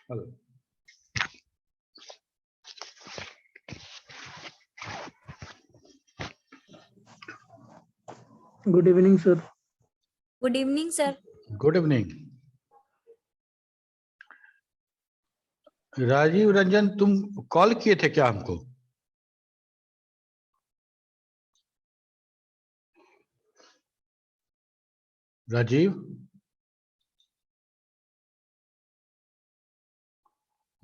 Hello, good evening sir. Good evening sir. Good evening. Rajeev Ranjan, तुम call किए थे क्या हमको? Rajeev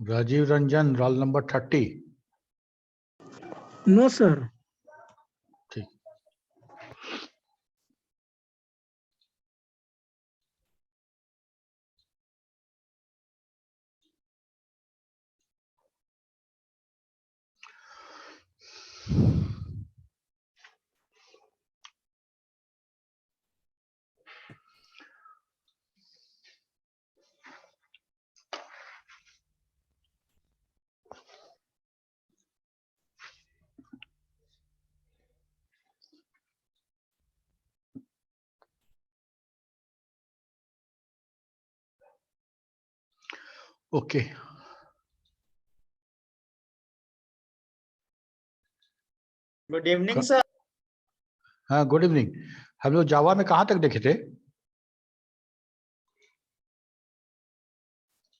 Rajeev Ranjan, roll number 30। No sir. ठीक। Okay, good evening sir. हाँ गुड इवनिंग। हम लोग जावा में कहाँ तक देखे थे?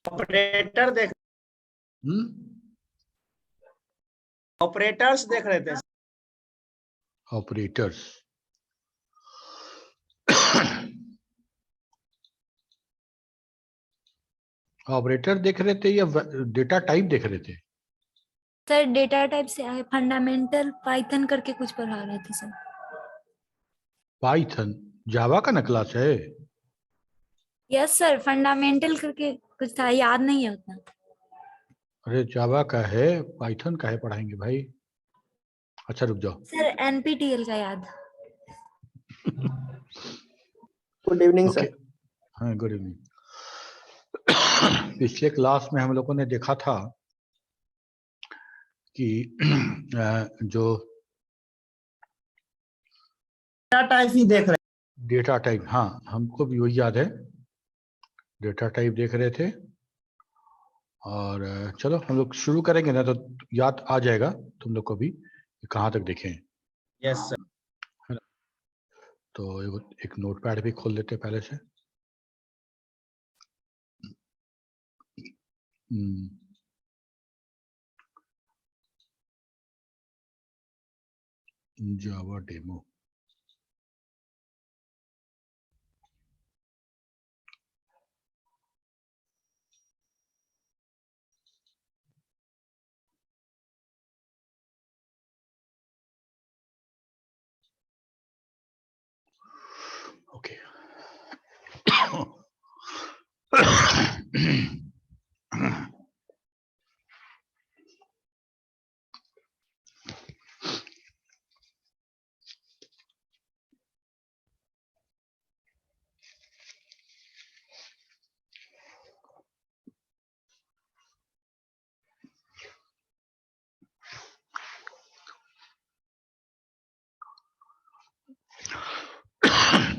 ऑपरेटर देख ऑपरेटर्स देख रहे थे। ऑपरेटर्स। ऑपरेटर देख रहे थे या डेटा टाइप देख रहे थे? सर डेटा टाइप से फंडामेंटल पाइथन करके कुछ पढ़ा रहे थे सर। पाइथन जावा का ना क्लास है? यस सर, फंडामेंटल करके कुछ था, याद नहीं है उतना। अरे जावा का है, पाइथन का है पढ़ाएंगे भाई। अच्छा रुक जाओ। सर एनपीटीएल का याद। Good evening okay, sir. हाँ गुड इवनिंग। पिछले क्लास में हम लोगों ने देखा था कि जो डेटा टाइप ही देख रहे डेटा टाइप, हाँ हमको भी वही याद है, डेटा टाइप देख रहे थे। और चलो हम लोग शुरू करेंगे ना तो याद आ जाएगा तुम लोग को भी कि कहाँ तक देखे हैं। Yes sir. है ना? तो एक नोटपैड भी खोल लेते हैं पहले से। जावा डेमो। ओके।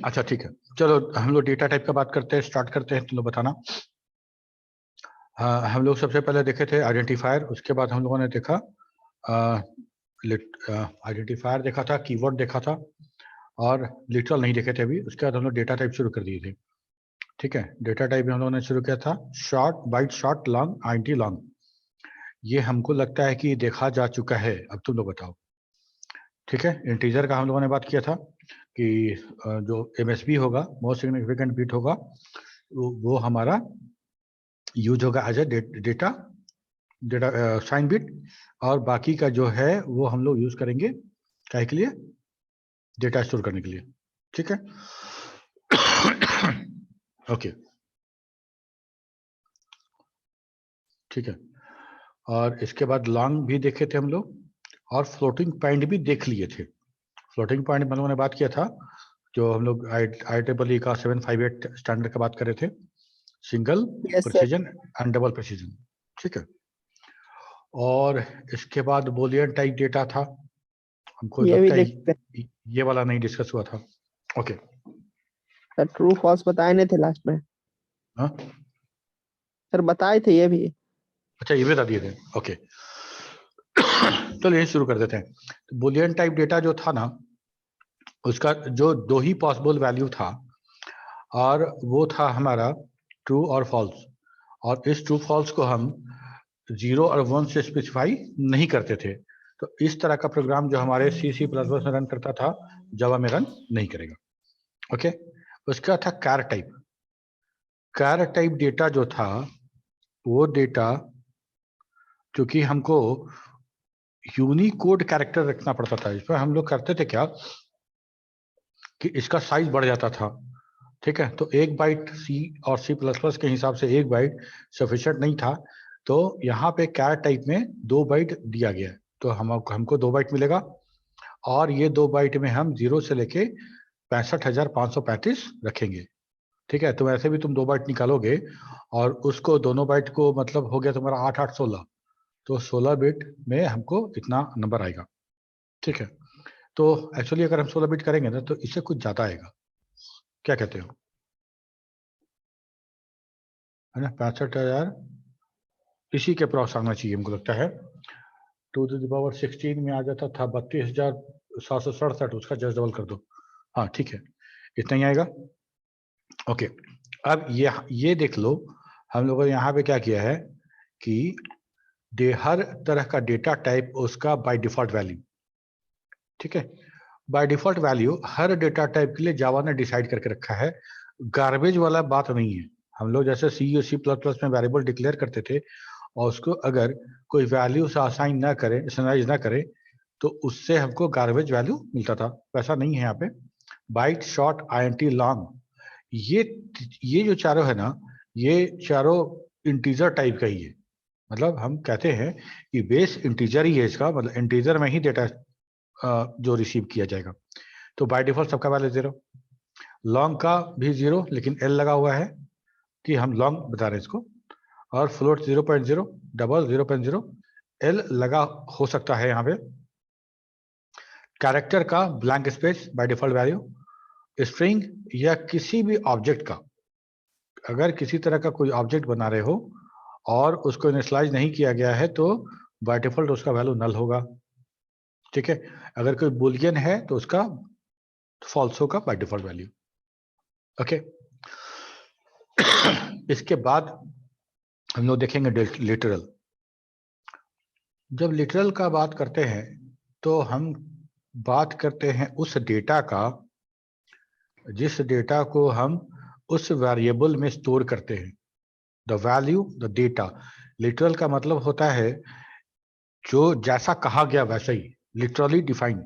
अच्छा ठीक है, चलो हम लोग डेटा टाइप का बात करते हैं, स्टार्ट करते हैं। तुम लोग बताना। हम लोग सबसे पहले देखे थे आइडेंटिफायर, उसके बाद हम लोगों ने देखा आइडेंटिफायर देखा था, कीवर्ड देखा था, और लिटरल नहीं देखे थे अभी। उसके बाद हम लोग डेटा टाइप शुरू कर दिए थे। ठीक है, डेटा टाइप में हम लोगों ने शुरू किया था short, bite short, long, INT long. ये हमको लगता है कि देखा जा चुका है, अब तुम लोग बताओ। ठीक है, इंटीजर का हम लोगों ने बात किया था कि जो एमएसबी होगा, मोस्ट सिग्निफिकेंट बिट होगा, वो हमारा यूज होगा as a data sign bit, और बाकी का जो है वो हम लोग यूज करेंगे क्या के लिए? डेटा स्टोर करने के लिए। ठीक है। ओके, ठीक है। और इसके बाद लॉन्ग भी देखे थे हम लोग, और फ्लोटिंग पॉइंट भी देख लिए थे। फ्लोटिंग पॉइंट हम लोगों ने बात किया था, जो हम लोग IEEE का 758 स्टैंडर्ड का बात कर रहे थे, single Yes, sir. Precision and double precision, ठीक है। और इसके बाद बुलियन टाइप डेटा था, हमको ये भी लगता है देखते ये वाला नहीं डिस्कस हुआ था। ओके, सर, ट्रू फॉल्स बताए नहीं थे लास्ट में। हाँ सर बताए थे ये भी। अच्छा, ये बता दिए थे, ओके। तो यही शुरू कर देते हैं। बुलियन टाइप डेटा जो था ना, उसका जो दो ही पॉसिबल वैल्यू था, और वो था हमारा ट्रू और फॉल्स। और इस ट्रू फॉल्स को हम 0 और 1 से स्पेसिफाई नहीं करते थे। तो इस तरह का प्रोग्राम जो हमारे C++ में रन करता था, जावा में रन नहीं करेगा। ओके, उसका था car type. Car type data जो था, वो डेटा क्योंकि हमको यूनिकोड कैरेक्टर रखना पड़ता था, इसमें हम लोग करते थे क्या कि इसका साइज बढ़ जाता था, ठीक है। तो 1 बाइट C और C++ के हिसाब से 1 बाइट सफिशिएंट नहीं था, तो यहाँ पे कैर टाइप में 2 बाइट दिया गया है। तो हमको 2 बाइट मिलेगा, और ये 2 बाइट में हम 0 से लेके 65,535 रखेंगे, ठीक है। तो वैसे भी तुम 2 बाइट निकालोगे, और उसको दोनों बाइट को मतलब हो गया तुम्हारा 8 8 16, तो 16 बिट में हमको इतना नंबर आएगा, ठीक है। तो एक्चुअली अगर हम 16 बिट करेंगे ना, तो इससे कुछ ज्यादा आएगा, क्या कहते हो, है ना। 65,000 इसी के अप्रॉक्स आना चाहिए हमको लगता है। 2⁻16 में आ जाता था 32,767, उसका जस्ट डबल कर दो, हाँ ठीक है, इतना ही आएगा। ओके, अब ये देख लो, हम लोगों ने यहाँ पे क्या किया है कि हर तरह का डेटा टाइप उसका बाय डिफॉल्ट वैल्यू, ठीक है। By default value her data type के लिए जावा ने डिसाइड करके रखा है, गार्बेज वाला बात नहीं है। हम लोग जैसे C++ में वेरिएबल डिक्लेयर करते थे, और उसको अगर कोई वैल्यू से असाइन ना करे, इनिशियलाइज ना करे, तो उससे हमको गार्बेज वैल्यू मिलता था। वैसा नहीं है यहाँ पे। बाइट, शॉर्ट, INT, लॉन्ग, ये जो चारों है ना, ये चारों इंटीजर टाइप का ही है। मतलब हम कहते हैं कि बेस इंटीजर ही है इसका, मतलब इंटीजर में ही डेटा जो रिसीव किया जाएगा। तो बाय डिफॉल्ट सबका वैल्यू 0, लॉन्ग का भी 0, लेकिन L लगा हुआ है कि हम लॉन्ग बता रहे हैं इसको, और फ्लोट 0.0, डबल 0.0, L लगा हो सकता है यहाँ पे। कैरेक्टर का blank space by default value, string या किसी भी ऑब्जेक्ट का, अगर किसी तरह का कोई ऑब्जेक्ट बना रहे हो और उसको इनिशियलाइज नहीं किया गया है, तो बाय डिफॉल्ट उसका वैल्यू नल होगा, ठीक है। अगर कोई बुलियन है तो उसका फॉल्स होगा बाय डिफॉल्ट वैल्यू, ओके। इसके बाद हम लोग देखेंगे लिटरल। जब लिटरल का बात करते हैं, तो हम बात करते हैं उस डेटा का जिस डेटा को हम उस वेरिएबल में स्टोर करते हैं। The value, the data. Literal का मतलब होता है जो जैसा कहा गया वैसा ही, लिटरली डिफाइंड,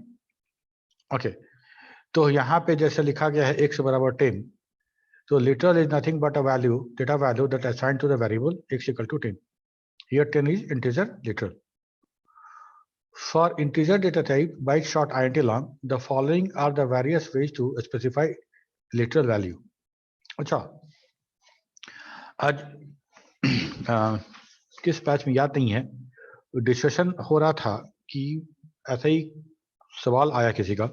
ओके। तो यहाँ पे जैसे लिखा गया है x बराबर 10, तो literal is nothing but a value, data value that assigned to the variable x equal to 10. Here 10 is integer literal. For integer data type byte, short, INT, long, the following are the various ways to specify literal value. अच्छा, आज किस batch में याद नहीं है, discussion हो रहा था कि ऐसा ही सवाल आया किसी का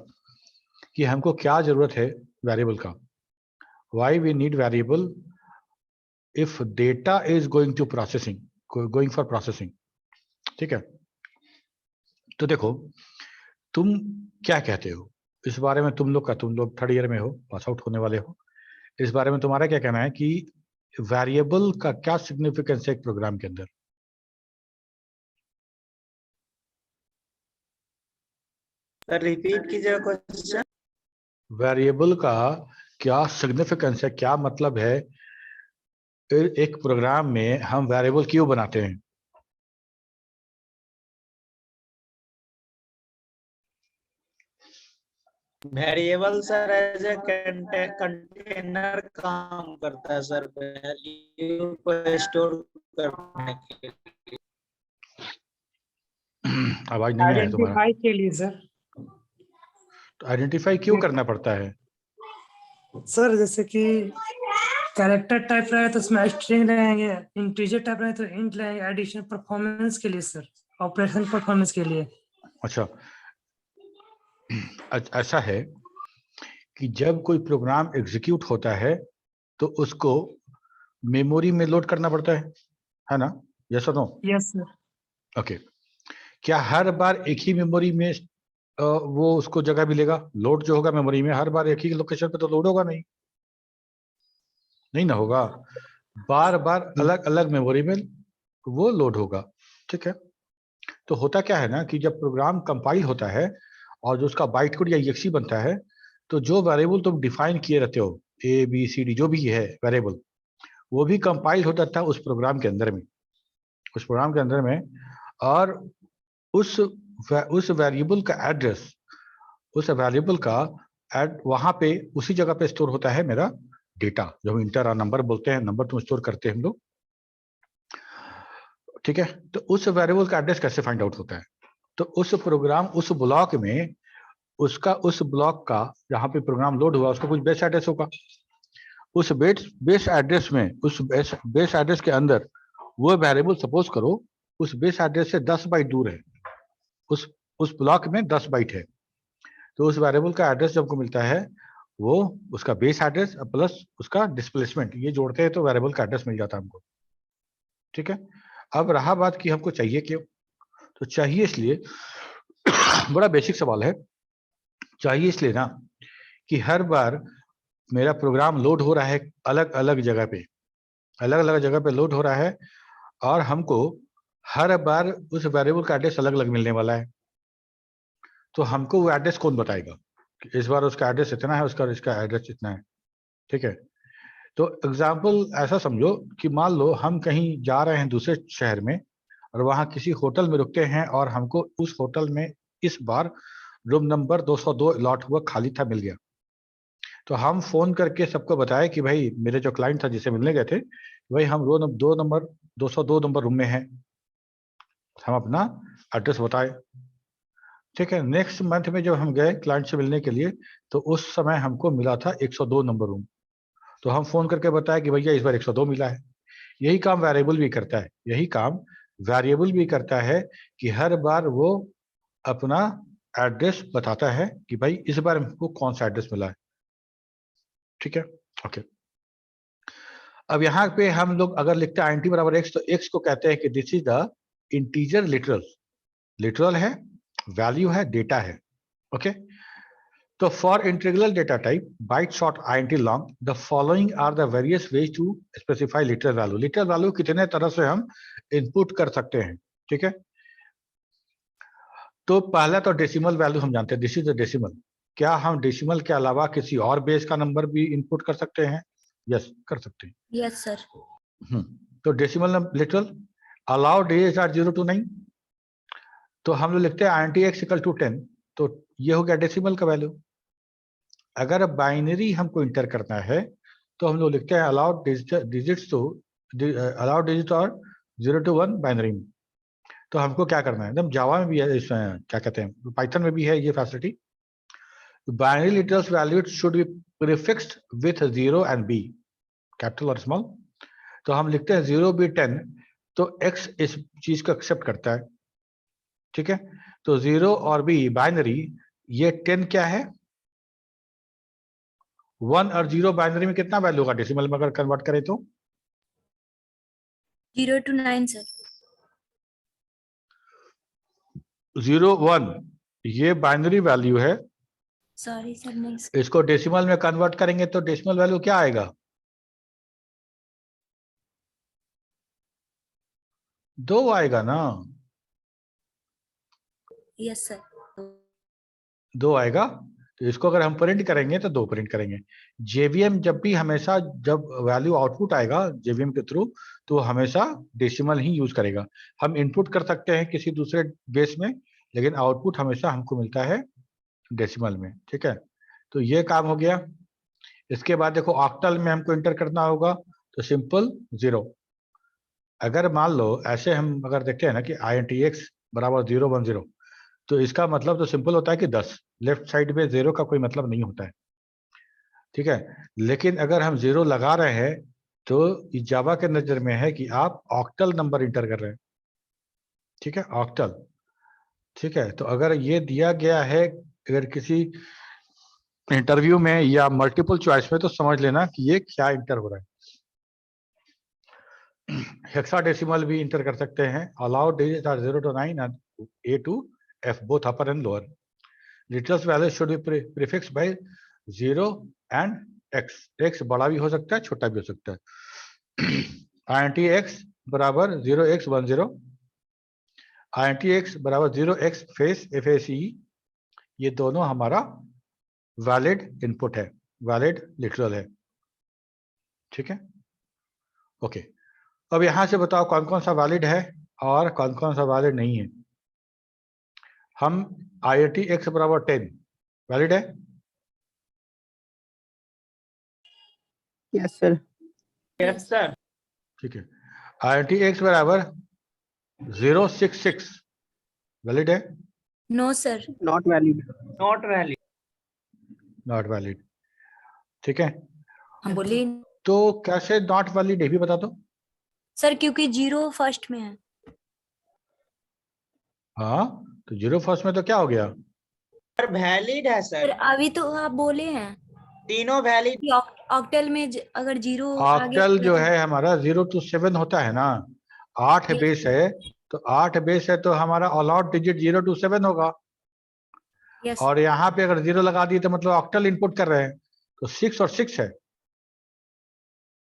कि हमको क्या जरूरत है वेरिएबल का, why we need variable if data is going to processing, going for processing, ठीक है। तो देखो, तुम क्या कहते हो इस बारे में, तुम लोग 3rd ईयर में हो, पास आउट होने वाले हो, इस बारे में तुम्हारा क्या कहना है कि वेरिएबल का क्या सिग्निफिकेंस है एक प्रोग्राम के अंदर? सर रिपीट कीजिए क्वेश्चन। वेरिएबल का क्या सिग्निफिकेंस है, क्या मतलब है एक प्रोग्राम में हम वेरिएबल क्यों बनाते हैं? Variable sir as a container काम करता है सर, वैल्यू को स्टोर करने के लिए। आवाज नहीं आया तुम्हारा। आइडेंटिफाई के लिए सर। तो आइडेंटिफाई क्यों करना पड़ता है? सर जैसे कि कैरेक्टर टाइप रहे तो उसमें स्ट्रिंग रहेंगे, इंटीजर टाइप रहे तो इंट रहेंगे, एडिशन परफॉर्मेंस के लिए सर, ऑपरेशन परफॉर्मेंस के लिए। अच्छा, ऐसा है कि जब कोई प्रोग्राम एग्जीक्यूट होता है तो उसको मेमोरी में लोड करना पड़ता है ना? यस और नो? Yes sir. ओके, क्या हर बार एक ही मेमोरी में वो उसको जगह मिलेगा? लोड जो होगा मेमोरी में हर बार एक ही लोकेशन पे तो लोड होगा नहीं, नहीं ना होगा, बार बार अलग अलग मेमोरी में वो लोड होगा। ठीक है, तो होता क्या है ना कि जब प्रोग्राम कंपाइल होता है और जो उसका बाइट कोड या EXE बनता है, तो जो वेरिएबल तुम डिफाइन किए रहते हो ABCD जो भी है वेरिएबल, वो भी कंपाइल होता था उस प्रोग्राम के अंदर में, उस प्रोग्राम के अंदर में। और उस वेरिएबल का एड्रेस, उस वेरिएबल का वहां पे उसी जगह पे स्टोर होता है मेरा डेटा, जो हम इंटर नंबर बोलते हैं, नंबर तुम स्टोर करते हैं हम लोग। ठीक है, तो उस वेरिएबल का एड्रेस कैसे फाइंड आउट होता है? तो उस प्रोग्राम, उस ब्लॉक में उसका, उस ब्लॉक का जहां पे प्रोग्राम लोड हुआ उसका कुछ बेस एड्रेस होगा। उस बेस एड्रेस में, उस बेस एड्रेस के अंदर वो वेरिएबल सपोज करो उस बेस एड्रेस से 10 बाइट दूर है, उस ब्लॉक में 10 बाइट है, तो उस वेरिएबल का एड्रेस जब को मिलता है वो उसका बेस एड्रेस प्लस उसका डिस्प्लेसमेंट, ये जोड़ते हैं तो वेरिएबल का एड्रेस मिल जाता है हमको। ठीक है, अब रहा बात कि हमको चाहिए क्यों? तो चाहिए इसलिए बड़ा बेसिक सवाल है, चाहिए इसलिए ना कि हर बार मेरा प्रोग्राम लोड हो रहा है अलग अलग जगह पे, अलग अलग जगह पे लोड हो रहा है, और हमको हर बार उस वेरिएबल का एड्रेस अलग अलग मिलने वाला है। तो हमको वो एड्रेस कौन बताएगा कि इस बार उसका एड्रेस इतना है, उसका इसका एड्रेस इतना है। ठीक है, तो एग्जाम्पल ऐसा समझो कि मान लो हम कहीं जा रहे हैं दूसरे शहर में और वहां किसी होटल में रुकते हैं और हमको उस होटल में इस बार रूम नंबर 202 अलॉट हुआ, खाली था, मिल गया। तो हम फोन करके सबको बताए कि भाई मेरे जो क्लाइंट था जिसे मिलने गए थे, भाई हम रो 202 नंबर रूम में हैं, हम अपना एड्रेस बताए। ठीक है, नेक्स्ट मंथ में जब हम गए क्लाइंट से मिलने के लिए तो उस समय हमको मिला था 102 नंबर रूम, तो हम फोन करके बताया कि भैया इस बार 102 मिला है। यही काम वेरिएबल भी करता है, यही काम वेरिएबल भी करता है कि हर बार वो अपना एड्रेस बताता है कि भाई इस बार हमको कौन सा एड्रेस मिला है। ठीक है, ओके। अब यहाँ पे हम लोग अगर लिखते हैं int बराबर x, तो x को कहते हैं कि this is the integer literal, literal है, वैल्यू है, डेटा है। ओके, तो for integral data type byte short int long, the following are the various ways to specify literal value. Literal value कितने तरह से हम इनपुट कर सकते हैं। ठीक है, तो पहला तो डेसिमल वैल्यू हम जानते हैं, दिस इज द डेसिमल। क्या हम डेसिमल के अलावा किसी और बेस का नंबर भी इनपुट कर सकते हैं? यस, कर सकते हैं। Yes sir. तो decimal literal allowed are 0 to 9, तो हम लोग लिखते हैं int x इक्वल टू 10, तो ये हो गया डेसिमल का वैल्यू। अगर बाइनरी हमको इंटर करना है तो हम लोग लिखते हैं allowed digits to, allowed digit और 0 to 1 बाइनरी में। तो हमको क्या करना है, एकदम जावा में भी है, इस क्या कहते हैं पाइथन में भी है ये facility. Binary literals value should be prefixed with 0 and b, capital और स्मॉल। तो हम लिखते हैं 0 b 10, तो x इस चीज को एक्सेप्ट करता है। ठीक है, तो 0 और b बाइनरी, ये 10 क्या है, 1 और 0 बाइनरी में कितना वैल्यू होगा डेसिमल में अगर कन्वर्ट करें तो? 0 to 9 सर। 0 1 ये बाइनरी वैल्यू है, सॉरी सर, नहीं इसको डेसिमल में कन्वर्ट करेंगे तो डेसिमल वैल्यू क्या आएगा? 2 आएगा ना, यस सर। 2 आएगा। तो इसको अगर हम प्रिंट करेंगे तो 2 प्रिंट करेंगे। जेवीएम जब भी, हमेशा जब वैल्यू आउटपुट आएगा जेवीएम के थ्रू, तो हमेशा डेसिमल ही यूज करेगा। हम इनपुट कर सकते हैं किसी दूसरे बेस में, लेकिन आउटपुट हमेशा हमको मिलता है डेसिमल में। ठीक है, तो ये काम हो गया। इसके बाद देखो ऑक्टल में हमको इंटर करना होगा, तो सिंपल 0। अगर मान लो ऐसे हम अगर देखते हैं ना कि int x बराबर 0 1 0, तो इसका मतलब तो सिंपल होता है कि 10। लेफ्ट साइड में 0 का कोई मतलब नहीं होता है, ठीक है। लेकिन अगर हम 0 लगा रहे हैं तो जावा के नजर में है कि आप ऑक्टल नंबर इंटर कर रहे हैं, ठीक है, ऑक्टल, ठीक है। तो अगर ये दिया गया है अगर किसी इंटरव्यू में या मल्टीपल चॉइस में, तो समझ लेना कि ये क्या इंटर हो रहा है। हेक्साडेसिमल भी इंटर कर सकते हैं। Allowed digits are 0 to 9 and A to F both upper and lower. Literals value should be prefixed by 0 and x. x बड़ा भी हो सकता है, छोटा भी हो सकता है। int x बराबर 0x10, int x बराबर 0x face FACE, ये दोनों हमारा वैलिड इनपुट है, वैलिड लिटरल है, ठीक है, ओके। अब यहां से बताओ कौन कौन सा वैलिड है और कौन कौन सा वैलिड नहीं है। हम int x बराबर 10 वैलिड है, यस सर। Yes sir. ठीक है। int x बराबर 066 वैलिड है, no sir. Not valid. Not valid. Not valid, ठीक है। हम बोले तो कैसे नॉट वैलिड है भी बता दो। सर क्योंकि 0 फर्स्ट में है। हाँ तो 0 फर्स्ट में तो क्या हो गया, सर वैलिड है सर सर, अभी तो आप बोले हैं तीनों वैलिड। कि ऑक्टल में अगर 0 आगे ऑक्टल जो है हमारा 0 to 7 होता है ना, 8 Yes, बेस sir. है, तो 8 बेस है तो हमारा अलाउड डिजिट 0 to 7 होगा। यस और यहाँ पे अगर 0 लगा दिए तो मतलब ऑक्टल इनपुट कर रहे हैं, तो 6 और 6 है,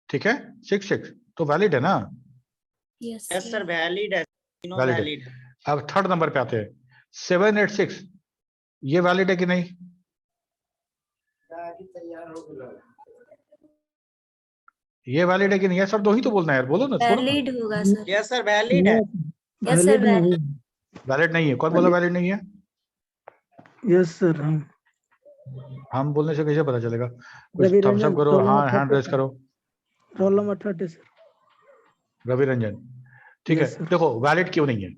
ठीक है, 6 तो वैलिड है ना, यस यस सर वैलिड है, तीनों वैलिड है। वैलिड है। अब थर्ड नंबर पे आते हैं, 786, ये वैलिड है कि नहीं, ये वैलिड है कि नहीं है सर, दो ही तो बोलना है यार, बोलो ना, छोड़ो ना। वैलिड होगा सर। यस सर वैलिड है। Yes sir valid. वैलिड नहीं है, कौन बोला वैलिड नहीं है, यस सर। हम बोलने से कैसे पता चलेगा, कुछ रवि थम्स अप रंजन, करो, रोल हाँ नंबर हैंड रेस 30 करो। Roll number 30 sir. Ravi Ranjan, ठीक है। Yes, sir. देखो वैलिड क्यों नहीं है,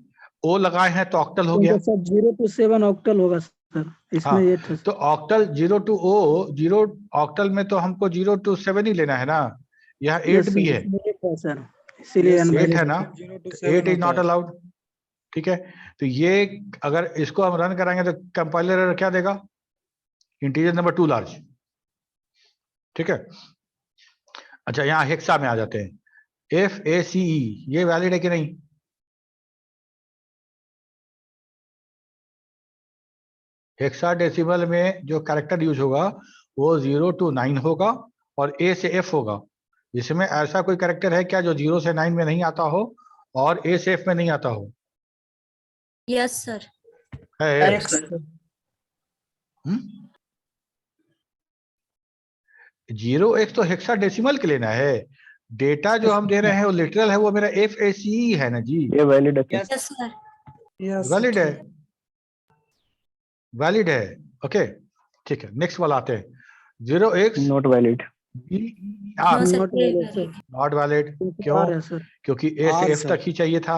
ओ लगाए हैं तो ऑक्टल हो गया, सर 0 to 7 ऑक्टल होगा सर, इसमें हाँ ये था तो ऑक्टल 0 to O, 0 ऑक्टल में तो हमको 0 to 7 ही लेना है ना, यहाँ 8 भी है, इसमें ये था सर, इसीलिए 8 अनवैलिड है ना, 8 इज नॉट अलाउड, ठीक है। तो ये अगर इसको हम रन कराएंगे तो कंपाइलर एरर क्या देगा, इंटीजर नंबर 2 लार्ज, ठीक है। अच्छा यहाँ हेक्सा में आ जाते हैं, FACE, ये वैलिड है कि नहीं, हेक्साडेसिमल में जो कैरेक्टर यूज होगा वो 0 to 9 होगा और A से F होगा। इसमें ऐसा कोई कैरेक्टर है क्या जो 0 से 9 में नहीं आता हो और A से F में नहीं आता हो, यस सर। है? X, हम्म? 0x तो हेक्साडेसिमल के लेना है, डेटा जो हम दे रहे हैं वो लिटरल है, वो मेरा FACE है ना जी, ये वैलिड है। Yes sir. yes, वैलिड है, ठीक वैलिड है, ओके, ठीक है। नेक्स्ट वाला आते हैं, 0x not valid. BER, no sir Not ये valid, valid। नॉट वैलिड, क्यों, आर है सर, क्योंकि A से F तक ही चाहिए था,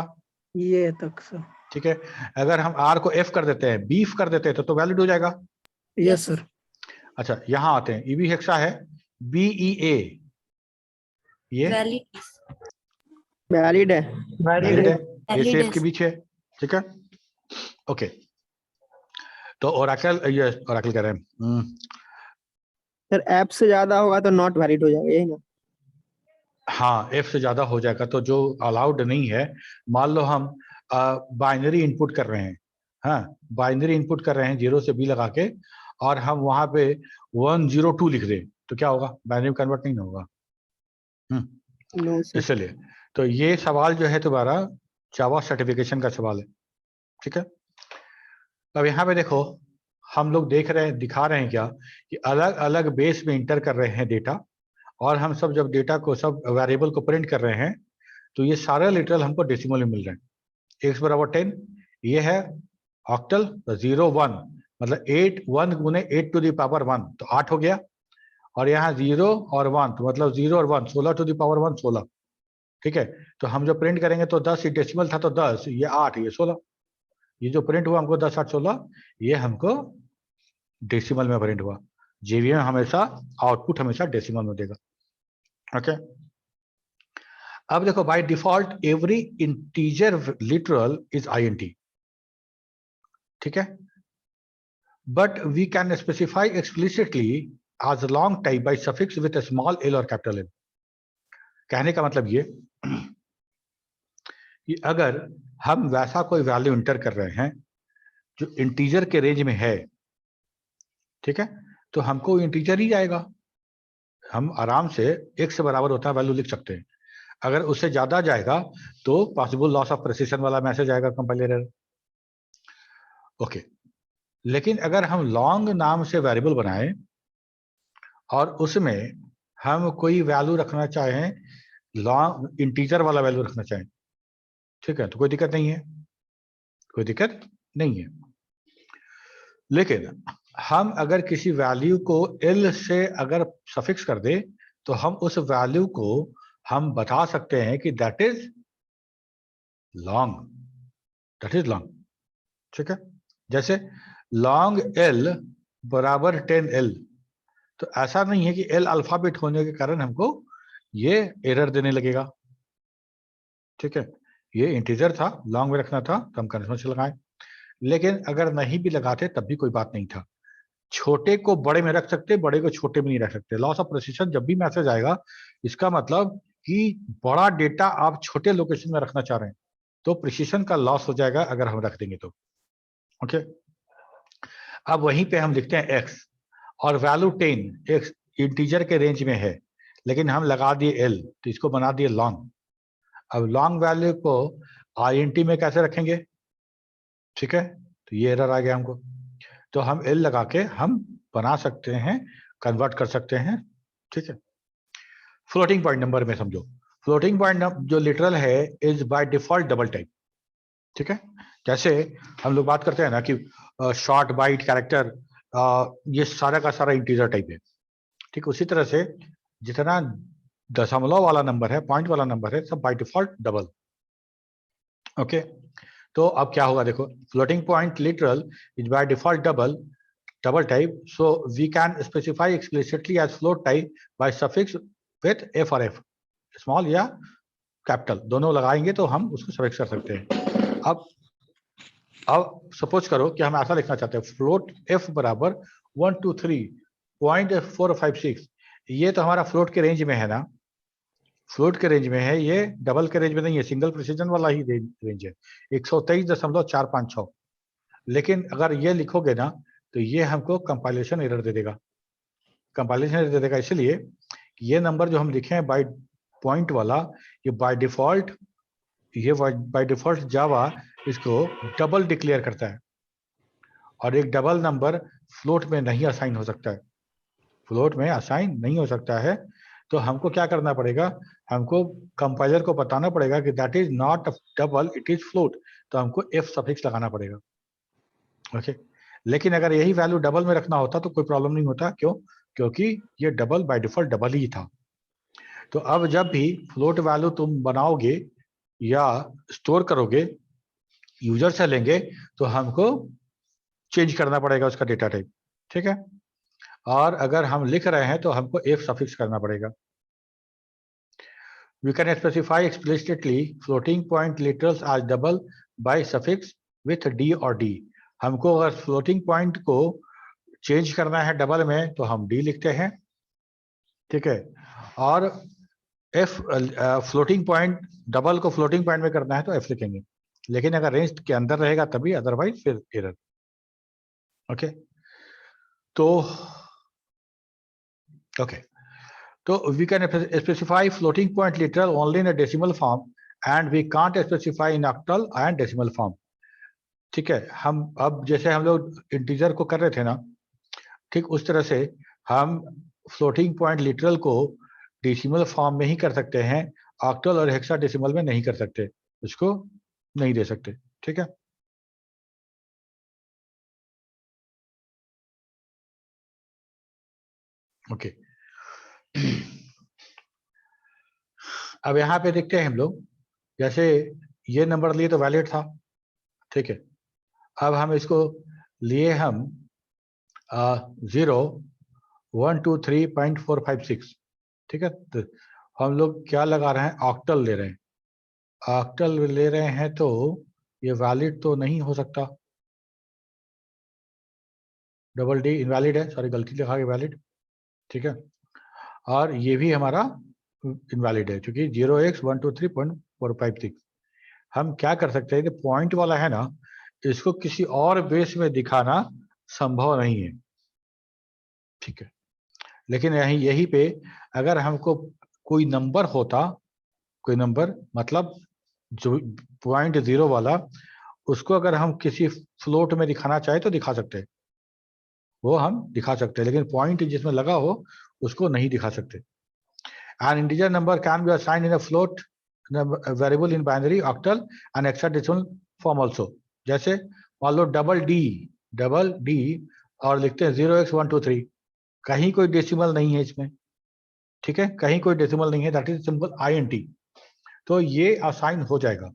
ये तक सर। ठीक है। अगर हम R को F कर देते हैं, बीफ कर देते हैं तो वैलिड हो जाएगा। Yes sir. अच्छा यहाँ आते हैं, EB हेक्सा है, BEA, ये वैलिड वैलिड है। वैलिड है, A से वैलिड F के बीच है, ठीक है, ओके। तो ओरेकल, ये ओरेकल कह रहे हैं, सर ऐप से ज्यादा होगा तो नॉट वैलिड हो जाएगा, यही ना। हाँ F से ज्यादा हो जाएगा तो जो अलाउड नहीं है, मान लो हम बाइनरी इनपुट कर रहे हैं, हाँ बाइनरी इनपुट कर रहे हैं 0 से B लगा के, और हम वहां पे 102 लिख दें तो क्या होगा, बाइनरी कन्वर्ट नहीं होगा, नो सर। इसलिए तो ये सवाल जो है तुम्हारा जावा सर्टिफिकेशन का सवाल है, ठीक है। अब यहाँ पे देखो, हम लोग देख रहे हैं, दिखा रहे हैं क्या कि अलग अलग बेस में इंटर कर रहे हैं डेटा, और हम सब जब डेटा को सब वेरिएबल को प्रिंट कर रहे हैं तो ये सारे लिटरल हमको डेसिमल में मिल रहे हैं। x बराबर 10, ये है ऑक्टल, 0 1 मतलब 8 1 गुने 8 to the power 1 तो 8 हो गया, और यहाँ 0 और 1 तो मतलब 0 और 1 16 to the power 1 16, ठीक है। तो हम जो प्रिंट करेंगे तो 10 डेसिमल था तो 10, ये 8, ये 16, ये जो प्रिंट हुआ हमको 10 8 16, ये हमको डेसिमल में प्रिंट हुआ। जेवीएम हमेशा आउटपुट हमेशा डेसिमल में देगा। ओके, अब देखो by default every integer literal is INT, ठीक है, but we can specify explicitly as a long type by suffix with a small l और capital L। कहने का मतलब ये कि अगर हम वैसा कोई वैल्यू इंटर कर रहे हैं जो इंटीजर के रेंज में है, ठीक है, तो हमको इंटीजर ही आएगा। हम आराम से एक से बराबर होता है वैल्यू लिख सकते हैं। अगर उससे ज्यादा जाएगा तो पॉसिबल लॉस ऑफ प्रिसिशन वाला मैसेज आएगा कंपाइलर एरर। ओके, लेकिन अगर हम लॉन्ग नाम से वेरिएबल बनाएं और उसमें हम कोई वैल्यू रखना चाहें, लॉन्ग इंटीजर वाला वैल्यू रखना चाहें, ठीक है, तो कोई दिक्कत नहीं है, कोई दिक्कत नहीं है। लेकिन हम अगर किसी वैल्यू को l से अगर सफिक्स कर दे तो हम उस वैल्यू को हम बता सकते हैं कि that is long, that is long, ठीक है। जैसे लॉन्ग l बराबर 10l, तो ऐसा नहीं है कि l अल्फाबेट होने के कारण हमको ये एरर देने लगेगा, ठीक है। ये इंटीजर था, लॉन्ग में रखना था तो हम कंडीशन से लगाएं, लेकिन अगर नहीं भी लगाते तब भी कोई बात नहीं था। छोटे को बड़े में रख सकते, बड़े को छोटे में नहीं रख सकते। लॉस ऑफ प्रिसिशन जब भी मैसेज आएगा, इसका मतलब कि बड़ा डेटा आप छोटे लोकेशन में रखना चाह रहे हैं तो प्रिसिशन का लॉस हो जाएगा अगर हम रख देंगे तो। ओके, अब वहीं पे हम लिखते हैं x और वैल्यू 10 एक इंटीजर के रेंज में है, लेकिन हम लगा दिए l तो इसको बना दिए लॉन्ग। अब लॉन्ग वैल्यू को INT में कैसे रखेंगे, ठीक है, तो ये एरर आ गया हमको। तो हम l लगा के हम बना सकते हैं, कन्वर्ट कर सकते हैं, ठीक है। फ्लोटिंग पॉइंट नंबर में समझो, फ्लोटिंग पॉइंट जो लिटरल है is by default double type, ठीक है। जैसे हम लोग बात करते हैं ना कि शॉर्ट बाइट कैरेक्टर, ये सारा का सारा इंटीजर टाइप है, ठीक। उसी तरह से जितना दशमलव वाला नंबर है, पॉइंट वाला नंबर है, सब बाय डिफॉल्ट डबल। ओके, तो अब क्या होगा देखो, floating point literal is by default double type, so we can specify explicitly as float type by suffix with f और f, स्मॉल या कैपिटल दोनों लगाएंगे तो हम उसको सफिक्स कर सकते हैं। अब सपोज करो कि हम ऐसा लिखना चाहते हैं, फ्लोट f बराबर 123.456, ये तो हमारा फ्लोट के रेंज में है ना, फ्लोट के रेंज में है, ये डबल के रेंज में नहीं है, सिंगल प्रिसिजन वाला ही रेंज है 123.456। लेकिन अगर ये लिखोगे ना तो ये हमको कंपाइलेशन एरर दे देगा, कंपाइलेशन एरर दे देगा इसलिए ये नंबर जो हम लिखे हैं बाय पॉइंट वाला, ये बाय डिफॉल्ट जावा इसको डबल डिक्लेयर करता है, और एक डबल नंबर फ्लोट में नहीं असाइन हो सकता है, फ्लोट में असाइन नहीं हो सकता है। तो हमको क्या करना पड़ेगा, हमको कंपाइलर को बताना पड़ेगा कि that is not double, it is float, तो हमको f सफिक्स लगाना पड़ेगा। ओके, लेकिन अगर यही वैल्यू डबल में रखना होता तो कोई प्रॉब्लम नहीं होता, क्यों, क्योंकि ये डबल बाय डिफॉल्ट डबल ही था। तो अब जब भी फ्लोट वैल्यू तुम बनाओगे या स्टोर करोगे, यूजर से लेंगे तो हमको चेंज करना पड़ेगा उसका डेटा टाइप, ठीक है। और अगर हम लिख रहे हैं तो हमको f सफिक्स करना पड़ेगा। We can specify explicitly floating point literals as double by suffix with d और d। हमको अगर फ्लोटिंग पॉइंट को चेंज करना है डबल में तो हम d लिखते हैं, ठीक है। और f फ्लोटिंग पॉइंट डबल को फ्लोटिंग पॉइंट में करना है तो f लिखेंगे, लेकिन अगर रेंज के अंदर रहेगा तभी, अदरवाइज फिर एरर। ओके, तो okay, so we can specify floating point literal only in a decimal form and we can't specify in octal and decimal form, ठीक है। हम अब जैसे हम लोग इंटीजर को कर रहे थे ना, ठीक उस तरह से हम फ्लोटिंग पॉइंट लिटरल को डेसिमल फॉर्म में ही कर सकते हैं, ऑक्टल और हेक्साडेसिमल में नहीं कर सकते, उसको नहीं दे सकते, ठीक है। ओके, अब यहाँ पे देखते हैं हम लोग, जैसे ये नंबर लिए तो वैलिड था, ठीक है, अब हम इसको लिए हम 0 1 2 3.456, ठीक है। तो हम लोग क्या लगा रहे हैं, ऑक्टल ले रहे हैं। ऑक्टल ले रहे हैं तो ये वैलिड तो नहीं हो सकता, डबल डी इनवैलिड है, सॉरी गलती लिखा के वैलिड, ठीक है। और ये भी हमारा इनवैलिड है क्योंकि 0x123.456। हम क्या कर सकते हैं कि पॉइंट वाला है ना, इसको किसी और बेस में दिखाना संभव नहीं है, ठीक है। लेकिन यहीं पे अगर हमको कोई नंबर होता, कोई नंबर मतलब जो पॉइंट 0 वाला, उसको अगर हम किसी फ्लोट में दिखाना चाहे तो दिखा सकते हैं, वो हम दिखा सकते हैं, लेकिन पॉइंट जिसमें लगा हो उसको नहीं दिखा सकते। An integer number can be assigned in a float, in a variable in binary, octal and hexadecimal form also. जैसे मान लो डबल डी और लिखते हैं 0x123, कहीं कोई डेसिमल नहीं है इसमें, ठीक है, कहीं कोई डेसिमल नहीं है, दैट इज सिंपल INT। तो ये असाइन हो जाएगा,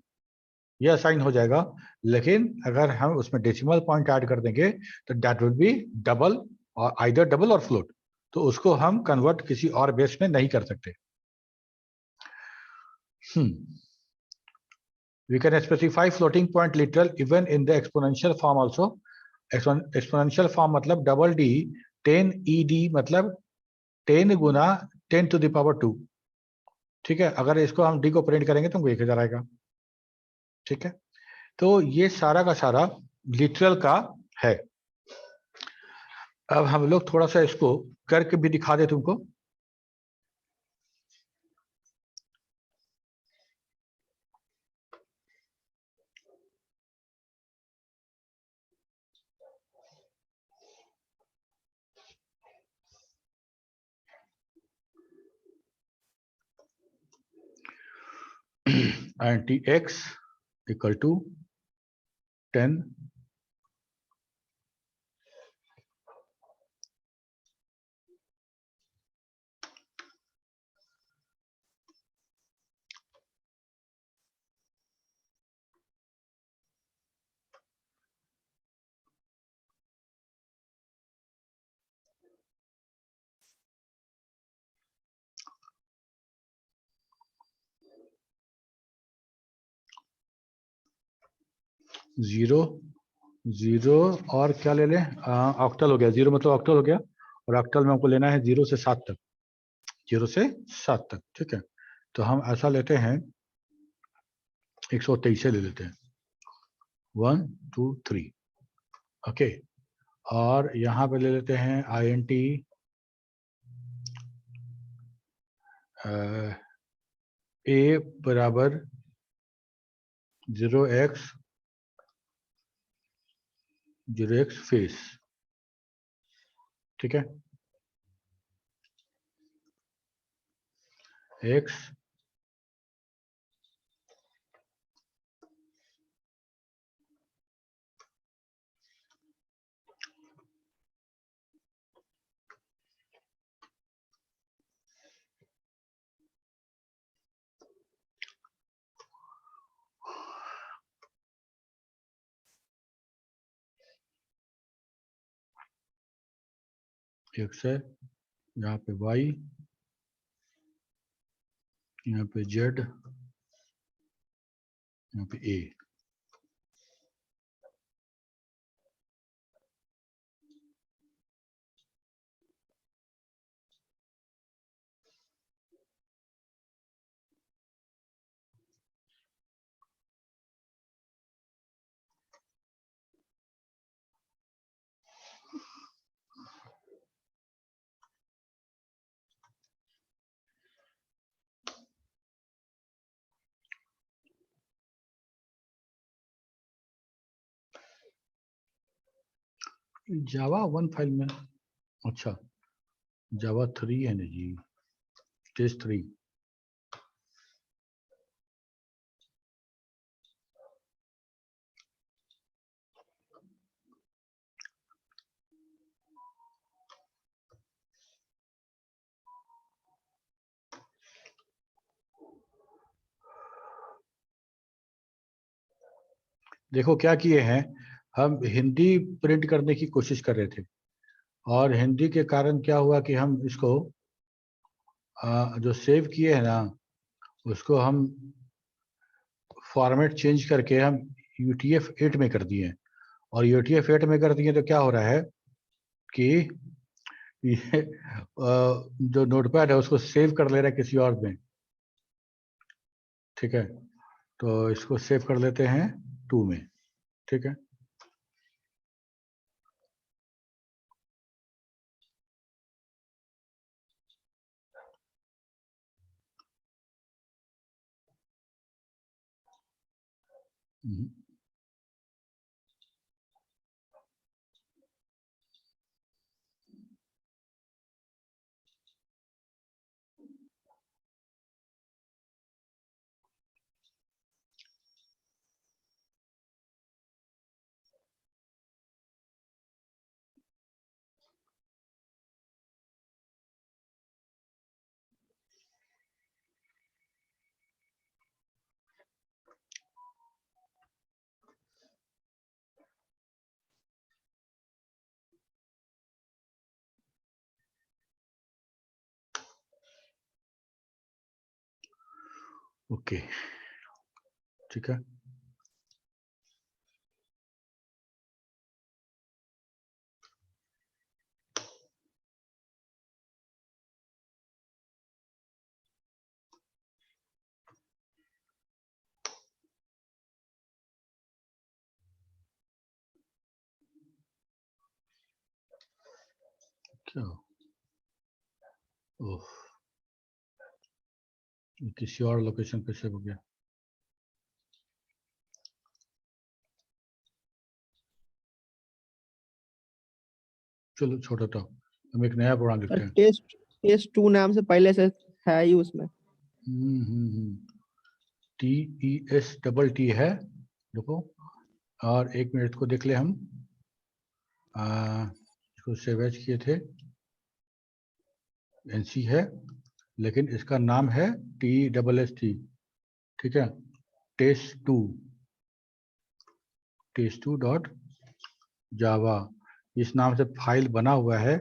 ये असाइन हो जाएगा। लेकिन अगर हम उसमें डेसिमल पॉइंट ऐड कर देंगे तो दैट विल बी डबल, और आइदर डबल और फ्लोट, तो उसको हम कन्वर्ट किसी और बेस में नहीं कर सकते। We can specify floating point literal even in the exponential form also. Exponential form मतलब डबल डी 10 ED मतलब 10 गुना 10 to the power 2, ठीक है। अगर इसको हम डी को प्रिंट करेंगे तो 1000 आएगा, ठीक है। तो ये सारा का सारा लिटरल का है। अब हम लोग थोड़ा सा इसको करके भी दिखा दे तुमको। and Tx equal to 10 0 और क्या ले लें, ऑक्टल हो गया, 0 मतलब ऑक्टल हो गया, और ऑक्टल में हमको लेना है 0 से 7 तक, 0 से 7 तक, ठीक है। तो हम ऐसा लेते हैं 123 से ले लेते हैं 1 2 3, ओके। और यहाँ पे ले लेते हैं INT A बराबर 0x फेस, ठीक है। x x है, यहाँ पे y, यहाँ पे z, यहाँ पे a। जावा 1 फाइल में, अच्छा जावा 3 है ना जी, टेस्ट 3। देखो क्या किए हैं, हम हिंदी प्रिंट करने की कोशिश कर रहे थे, और हिंदी के कारण क्या हुआ कि हम इसको जो सेव किए हैं ना, उसको हम फॉर्मेट चेंज करके हम UTF-8 में कर दिए हैं। और UTF-8 में कर दिए तो क्या हो रहा है कि ये जो नोटपैड है उसको सेव कर ले रहा है किसी और में। ठीक है, तो इसको सेव कर लेते हैं 2 में। ठीक है, ओके, ठीक है। क्या ओह, ये किसी और लोकेशन पे सेव हो गया। चलो छोड़ो, तो हम एक नया प्रोग्राम लिखते सर हैं। टेस्ट 2 नाम से पहले से है ही उसमें। TEST है, देखो। और एक मिनट को देख ले, हम इसको सेव एज किए थे, NC है, लेकिन इसका नाम है TEST। ठीक है, test2 डॉट जावा इस नाम से फाइल बना हुआ है,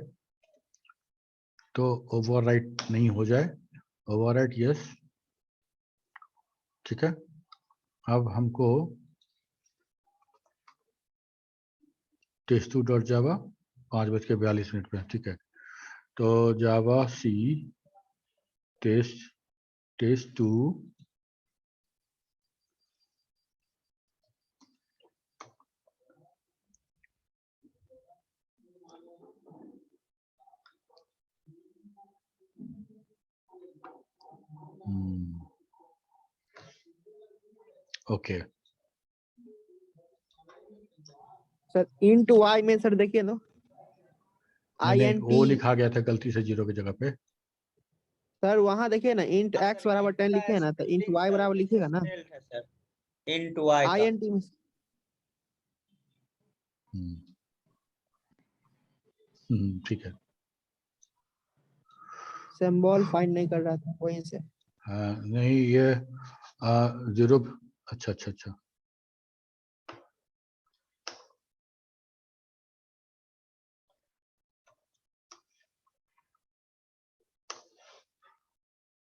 तो ओवरराइट नहीं हो जाए। ओवरराइट यस, ठीक है। अब हमको test2 डॉट जावा 5:42 पे, ठीक है। तो जावा सी test2 okay. Sir int y में सर देखिए ना, नहीं, INT वो लिखा गया था गलती से 0 की जगह पे। सर वहां देखिए ना, इंट x बराबर 10 लिखे है ना, तो इंट y बराबर लिखिएगा ना इंटू y का INT में। ठीक है। सिंबल फाइंड नहीं कर रहा था वहीं से। हाँ, नहीं ये 0। अच्छा अच्छा अच्छा,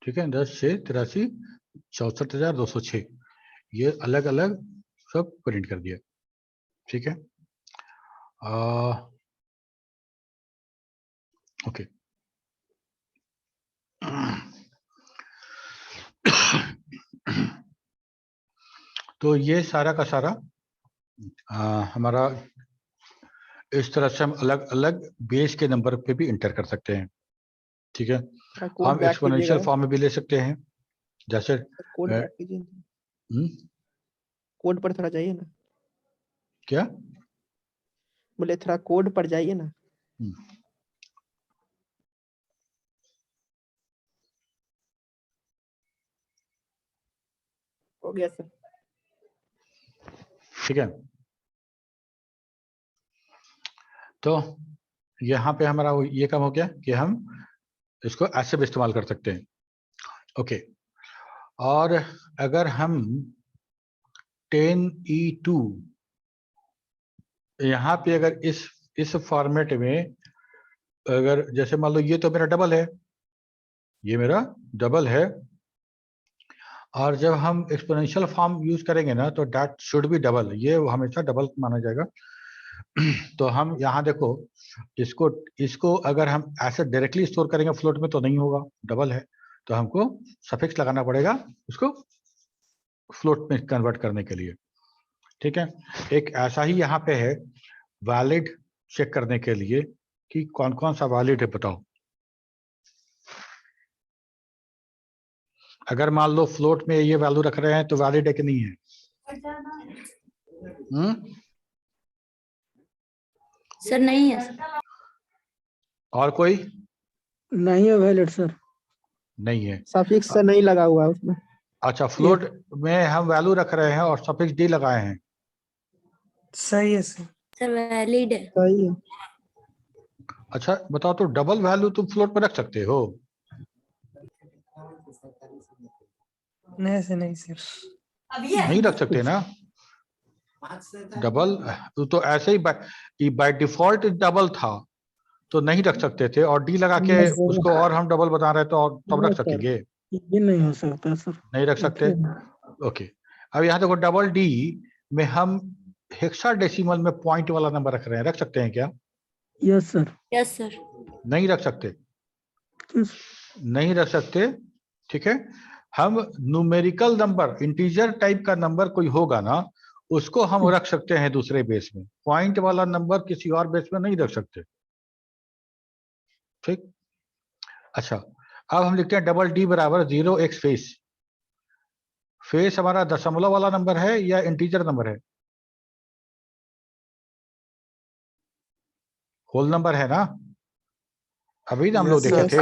ठीक है। 10, 6, 83, 64,206 ये अलग अलग सब प्रिंट कर दिया। ठीक है, ओके। तो ये सारा का सारा हमारा इस तरह से हम अलग अलग बेस के नंबर पे भी इंटर कर सकते हैं। ठीक है, कोड हम बैक एक्सपोनेंशियल कीजिएगा, फॉर्म में भी ले सकते हैं, जैसे कोड बैक कीजिए, कोड पर थोड़ा जाइए ना, क्या बोले थोड़ा कोड पर जाइए ना। हो गया सर। ठीक है, तो यहाँ पे हमारा ये काम हो गया कि हम इसको ऐसे भी इस्तेमाल कर सकते हैं। ओके, और अगर हम 10E2 यहाँ पे अगर इस फॉर्मेट में अगर जैसे मान लो ये तो मेरा डबल है, ये मेरा डबल है, और जब हम एक्सपोनेंशियल फॉर्म यूज करेंगे ना तो दैट शुड बी डबल, ये हमेशा डबल माना जाएगा। तो हम यहाँ देखो इसको अगर हम ऐसे डायरेक्टली स्टोर करेंगे फ्लोट में तो नहीं होगा, डबल है, तो हमको सफिक्स लगाना पड़ेगा उसको फ्लोट में कन्वर्ट करने के लिए। ठीक है, एक ऐसा ही यहाँ पे है वैलिड चेक करने के लिए कि कौन कौन सा वैलिड है, बताओ। अगर मान लो फ्लोट में ये वैल्यू रख रहे हैं तो वैलिड है कि नहीं है? सर नहीं है सर। और कोई नहीं है वैलिड सर। नहीं है, सफिक्स से नहीं लगा हुआ है उसमें। अच्छा फ्लोट में हम वैल्यू रख रहे हैं और सफिक्स डी लगाए हैं। सही है सर। सर वैलिड है। सही है। अच्छा बताओ, तो डबल वैल्यू तुम फ्लोट में रख सकते हो? नहीं सर, नहीं सर। नहीं रख सकते ना डबल, तो ऐसे ही बाय डिफॉल्ट डबल था तो नहीं रख सकते थे, और डी लगा के उसको और हम डबल बता रहे हैं तो और तब रख सकेंगे? ये नहीं हो सकता सर। नहीं रख सकते। ओके, अब यहाँ देखो डबल डी में हम हेक्साडेसिमल में पॉइंट वाला नंबर रख रहे हैं, रख सकते हैं क्या? Yes sir. Yes sir. नहीं रख सकते, नहीं रख सकते। ठीक है, हम न्यूमेरिकल नंबर इंटीजर टाइप का नंबर कोई होगा ना उसको हम रख सकते हैं दूसरे बेस में, पॉइंट वाला नंबर किसी और बेस में नहीं रख सकते। ठीक, अच्छा अब हम लिखते हैं डबल डी बराबर 0x फेस। फेस हमारा दशमलव वाला नंबर है या इंटीजर नंबर है? होल नंबर है ना, अभी ना हम लोग देखे थे।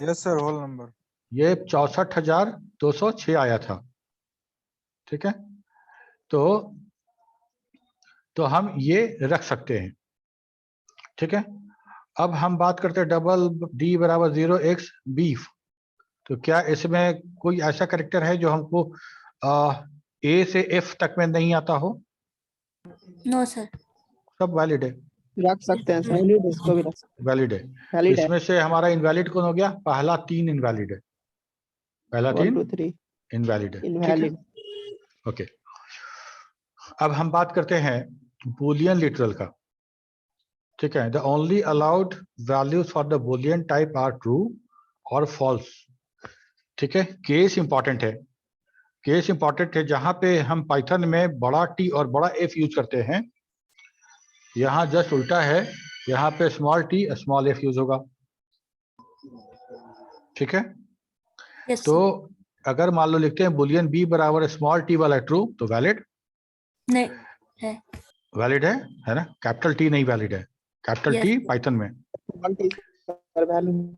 Yes sir, whole number. ये 64,206 आया था। ठीक है, तो हम ये रख सकते हैं। ठीक है, अब हम बात करते हैं डबल डी बराबर 0x बीफ। तो क्या इसमें कोई ऐसा कैरेक्टर है जो हमको ए से एफ तक में नहीं आता हो? No sir. सब वैलिड है, रख सकते हैं सर, इसको भी रख सकते हैं। वैलिड है। वैलिड है। इसमें से हमारा इनवैलिड कौन हो गया? पहला 3 इनवैलिड है, पहला 1 3 2 3 इनवैलिड है। ठीक है, इनवैलिड। ओके, अब हम बात करते हैं बूलियन लिटरल का। ठीक है, the only allowed values for the Boolean type are true और फॉल्स। ठीक है, केस इंपॉर्टेंट है, केस इंपॉर्टेंट है। जहां पे हम पाइथन में बड़ा टी और बड़ा एफ यूज करते हैं, यहाँ जस्ट उल्टा है, यहाँ पे small T small F use होगा। ठीक है, यस तो सर। अगर मान लो लिखते हैं बुलियन बी बराबर स्मॉल टी वाला ट्रू तो वैलिड नहीं है। वैलिड है ना? कैपिटल टी नहीं वैलिड है, कैपिटल Yes. टी पाइथन में। वैल्यू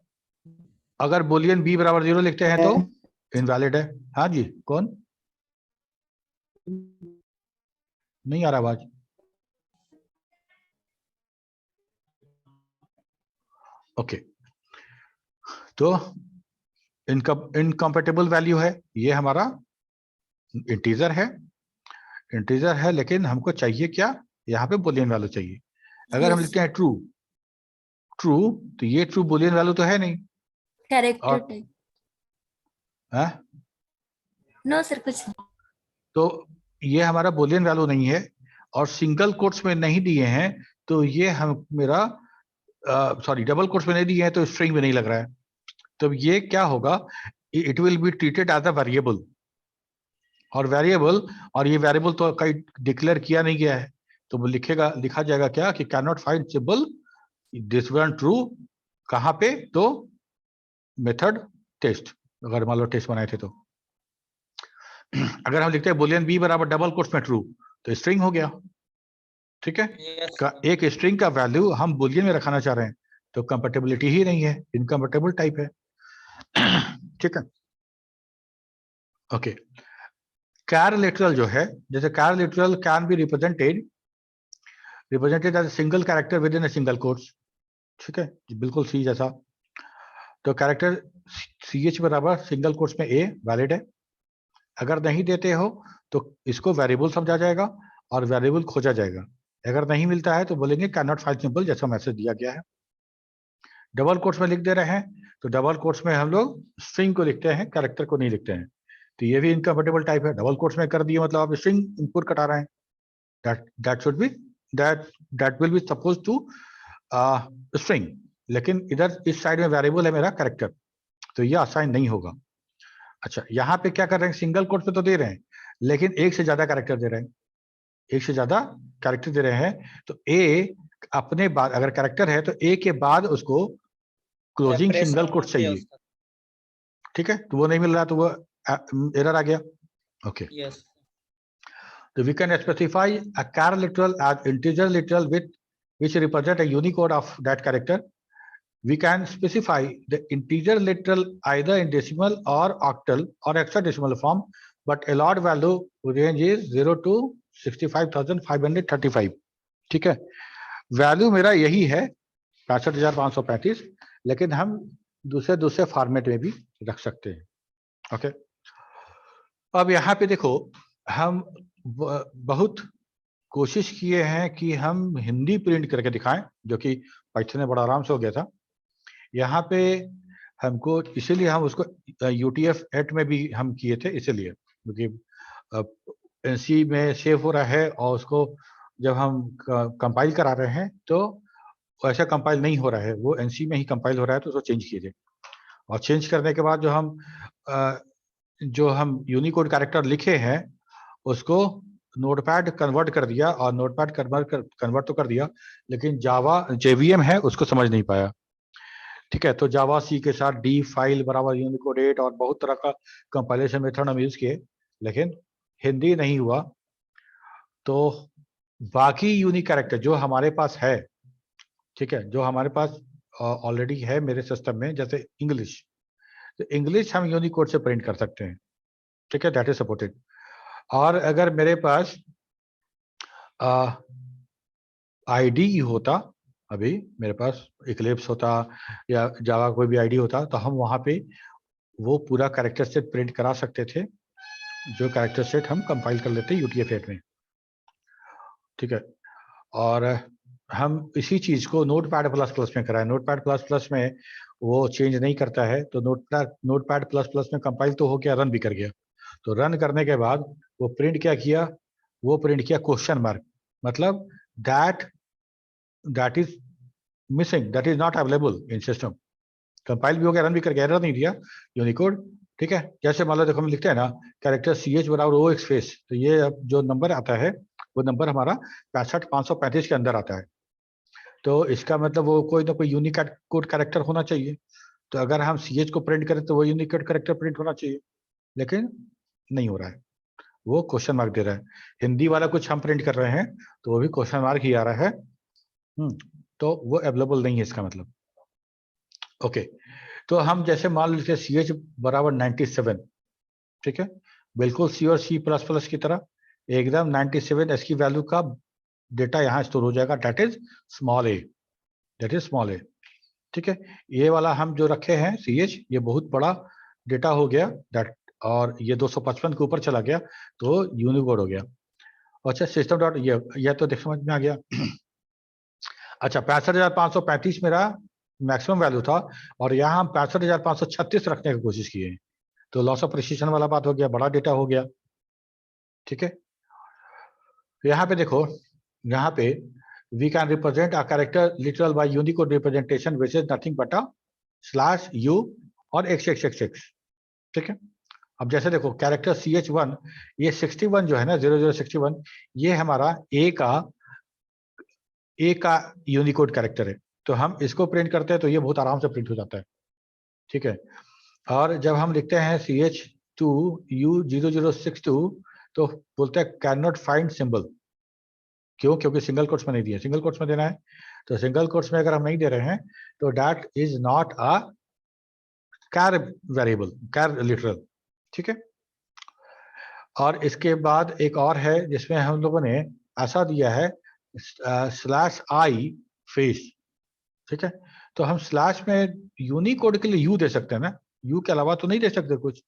अगर बुलियन बी बराबर 0 लिखते हैं तो इनवैलिड है। हाँ जी, कौन? नहीं आ रहा आवाज। ओके, तो इनकम्पेटेबल वैल्यू है, ये हमारा इंटीजर है, लेकिन हमको चाहिए क्या? यहाँ पे बुलियन वैल्यू चाहिए। अगर हम Yes. लिखते हैं ट्रू तो ये ट्रू बुलियन वैल्यू तो है नहीं। कैरेक्टर और टाइप। हाँ, नो सर कुछ नहीं। तो ये हमारा बुलियन वैल्यू नहीं है और सिंगल कोट्स में नहीं दिए हैं, तो ये हम मेरा सॉरी डबल कोट्स में नहीं दिए हैं तो स्ट्रिंग में नहीं लग रहा है। तो ये क्या होगा? It will be treated as a variable, और ये वेरिएबल तो कहीं डिक्लेयर किया नहीं गया है, तो वो लिखा जाएगा क्या कि can not find symbol this one true. कहाँ पे? तो मेथड टेस्ट, अगर मान लो टेस्ट बनाए थे तो। अगर हम लिखते हैं बुलियन बी बराबर डबल कोट्स में ट्रू तो स्ट्रिंग हो गया। ठीक है, एक स्ट्रिंग का वैल्यू हम बुलियन में रखना चाह रहे हैं तो कंपैटिबिलिटी ही नहीं है, इनकम्पैटिबल टाइप है। ठीक है, ओके। कैर लिटरल जो है, जैसे char literal can be represented as single character within a single quotes. ठीक है, बिल्कुल सी जैसा। तो कैरेक्टर CH बराबर सिंगल कोट्स में ए वैलिड है। अगर नहीं देते हो तो इसको वेरिएबल समझा जाएगा और वेरिएबल खोजा जाएगा। अगर नहीं मिलता है तो बोलेंगे कैन नॉट फाइंड सिंबल, जैसा मैसेज दिया गया है। डबल कोट्स में लिख दे रहे हैं तो डबल कोट्स में हम लोग स्ट्रिंग को लिखते हैं, कैरेक्टर को नहीं लिखते हैं, तो ये भी इनकम्फर्टेबल टाइप है। डबल कोट्स में कर दिए मतलब आप स्ट्रिंग इनपुट कटा रहे हैं, that should be that will be supposed to string, लेकिन इधर इस साइड में वेरिएबल है मेरा कैरेक्टर, तो ये असाइन नहीं होगा। अच्छा, यहाँ पे क्या कर रहे हैं, सिंगल कोट पे तो दे रहे हैं लेकिन एक से ज्यादा कैरेक्टर दे रहे हैं, एक से ज्यादा कैरेक्टर दे रहे हैं, तो ए अपने बाद अगर कैरेक्टर है तो ए के बाद उसको क्लोजिंग Separation सिंगल कोट होना चाहिए चाहिए, उसका। ठीक है, तो वो नहीं मिल रहा तो वो एरर आ गया। Okay, Yes. so we can specify a char literal as integer literal with which represent a Unicode of that character. We can specify the integer literal either in decimal or octal or hexadecimal form, but allowed value range is 0 to 65,535. ठीक है, value मेरा यही है 65,535, लेकिन हम दूसरे format में भी रख सकते हैं। ओके, अब यहाँ पे देखो, हम बहुत कोशिश किए हैं कि हम हिंदी प्रिंट करके दिखाएं, जो कि पाइथन में बड़ा आराम से हो गया था। यहाँ पे हमको इसीलिए हम उसको UTF-8 में भी हम किए थे, इसीलिए क्योंकि NC में सेव हो रहा है और उसको जब हम कंपाइल करा रहे हैं तो ऐसा कंपाइल नहीं हो रहा है, वो NC में ही कंपाइल हो रहा है, तो उसको चेंज कीजिए। और चेंज करने के बाद जो हम यूनिकोड कैरेक्टर लिखे हैं उसको नोटपैड कन्वर्ट कर दिया, और नोटपैड कन्वर्ट तो कर दिया लेकिन जावा JVM है उसको समझ नहीं पाया। ठीक है, तो जावा सी के साथ D फाइल बराबर यूनिकोड 8 और बहुत तरह का कंपाइलेशन मेथड हम यूज किए, लेकिन हिंदी नहीं हुआ। तो बाकी यूनिक कैरेक्टर जो हमारे पास है, ठीक है, जो हमारे पास ऑलरेडी है मेरे सिस्टम में, जैसे इंग्लिश, तो इंग्लिश हम यूनिकोड से प्रिंट कर सकते हैं, ठीक है, दैट इज सपोर्टेड। और अगर मेरे पास IDE होता, अभी मेरे पास इक्लिप्स होता या जावा कोई भी ID होता, तो हम वहाँ पे वो पूरा कैरेक्टर सेट प्रिंट करा सकते थे, जो कैरेक्टर सेट हम कंपाइल कर लेते UTF-8 में, ठीक है। और हम इसी चीज को नोटपैड प्लस प्लस में कराए। नोटपैड प्लस प्लस में वो चेंज नहीं करता है, तो नोटपैड प्लस प्लस में कंपाइल तो हो गया, रन भी कर गया। तो रन करने के बाद वो प्रिंट क्या किया, वो प्रिंट किया क्वेश्चन मार्क, मतलब that is missing, that is not available in system. Compile भी हो गया, रन भी कर गया, एरर नहीं दिया यूनिकोड, ठीक है। जैसे मान लो देखो हम लिखते हैं ना कैरेक्टर CH बराबर O स्पेस, तो ये अब जो नंबर आता है वो नंबर हमारा 65,535 के अंदर आता है, तो इसका मतलब वो कोई ना कोई यूनिकोड कैरेक्टर होना चाहिए। तो अगर हम CH को प्रिंट करें तो वो यूनिकोड कैरेक्टर प्रिंट होना चाहिए, लेकिन नहीं हो रहा है, वो क्वेश्चन मार्क दे रहा है। हिंदी वाला कुछ हम प्रिंट कर रहे हैं तो वो भी क्वेश्चन मार्क ही आ रहा है, तो वो अवेलेबल नहीं है इसका मतलब। ओके, तो हम जैसे मान लीजिए CH बराबर 97, ठीक है, बिल्कुल C और C++ की तरह एकदम 97 इसकी वैल्यू का डेटा यहाँ स्टोर हो जाएगा, दैट इज स्मॉल ए, ठीक है। ये वाला हम जो रखे हैं CH, ये बहुत बड़ा डेटा हो गया दैट, और ये 255 के ऊपर चला गया तो यूनिकोड हो गया। अच्छा, सिस्टम डॉट ये तो देख समझ में आ गया। अच्छा, 65,535 मेरा मैक्सिमम वैल्यू था और यहाँ हम 65,536 रखने की कोशिश किए, तो लॉस ऑफ प्रिसिशन वाला बात हो गया, बड़ा डेटा हो गया, ठीक है। यहाँ पे देखो, यहाँ पे we can represent a character literal by Unicode representation which is nothing but a /u और XXXX, ठीक है। अब जैसे देखो कैरेक्टर CH1, ये 61 जो है ना 0061, ये हमारा A का यूनिकोड कैरेक्टर है, तो हम इसको प्रिंट करते हैं तो ये बहुत आराम से प्रिंट हो जाता है, ठीक है। और जब हम लिखते हैं CH2U0062 तो बोलते हैं कैन नॉट फाइंड सिंबल, क्यों, क्योंकि सिंगल कोट्स में नहीं दिया, सिंगल कोट्स में देना है, तो सिंगल कोट्स में अगर हम नहीं दे रहे हैं तो that is not a char variable, char literal, ठीक है। और इसके बाद एक और है जिसमें हम लोगों ने ऐसा दिया है /i फेस, ठीक है। तो हम स्लैश में यूनिकोड के लिए यू दे सकते हैं ना, यू के अलावा तो नहीं दे सकते कुछ,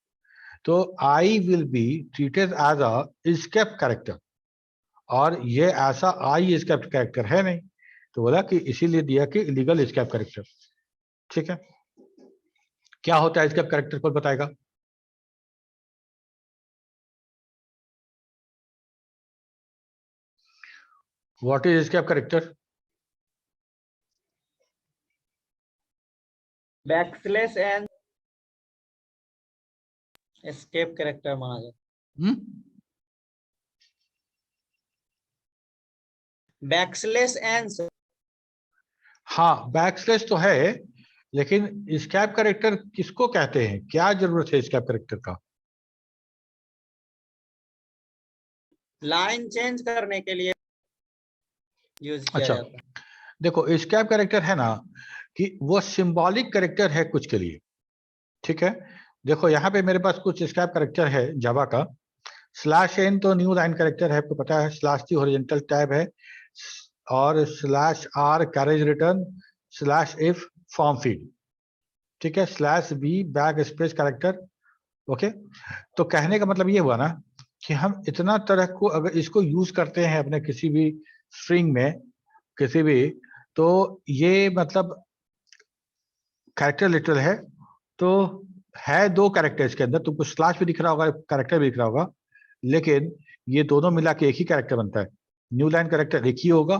तो I will be treated as a escape character, और ये ऐसा आई स्कैप कैरेक्टर है नहीं, तो बोला कि इसीलिए दिया कि इलीगल स्कैप कैरेक्टर। ठीक है, क्या होता है स्कैप कैरेक्टर, कोई बताएगा? What is escape character? Backslash n escape character माना जाता। बैकस्लैश एन हाँ, बैकस्लैश तो है, लेकिन स्कैप कैरेक्टर किसको कहते हैं, क्या जरूरत है स्कैप कैरेक्टर का? लाइन चेंज करने के लिए यूज किया अच्छा, जाता है। देखो स्कैप कैरेक्टर है ना कि वो सिंबॉलिक कैरेक्टर है कुछ के लिए। ठीक है, देखो यहाँ पे मेरे पास कुछ स्कैप कैरेक्टर है जावा का। स्लैश एन तो न्यू लाइन कैरेक्टर है, आपको पता है। स्लैश टी हॉरिजॉन्टल टैब है, और slash r carriage return, slash f form feed. ठीक है, slash b backspace character. Okay, तो कहने का मतलब ये हुआ ना कि हम इतना तरह को अगर इसको यूज करते हैं अपने किसी भी स्ट्रिंग में किसी भी, तो ये मतलब कैरेक्टर लिटरल है। तो है दो कैरेक्टर इसके अंदर, तुमको स्लैश भी दिख रहा होगा, कैरेक्टर भी दिख रहा होगा, लेकिन ये दोनों मिला के एक ही कैरेक्टर बनता है। न्यू लाइन कैरेक्टर एक ही होगा,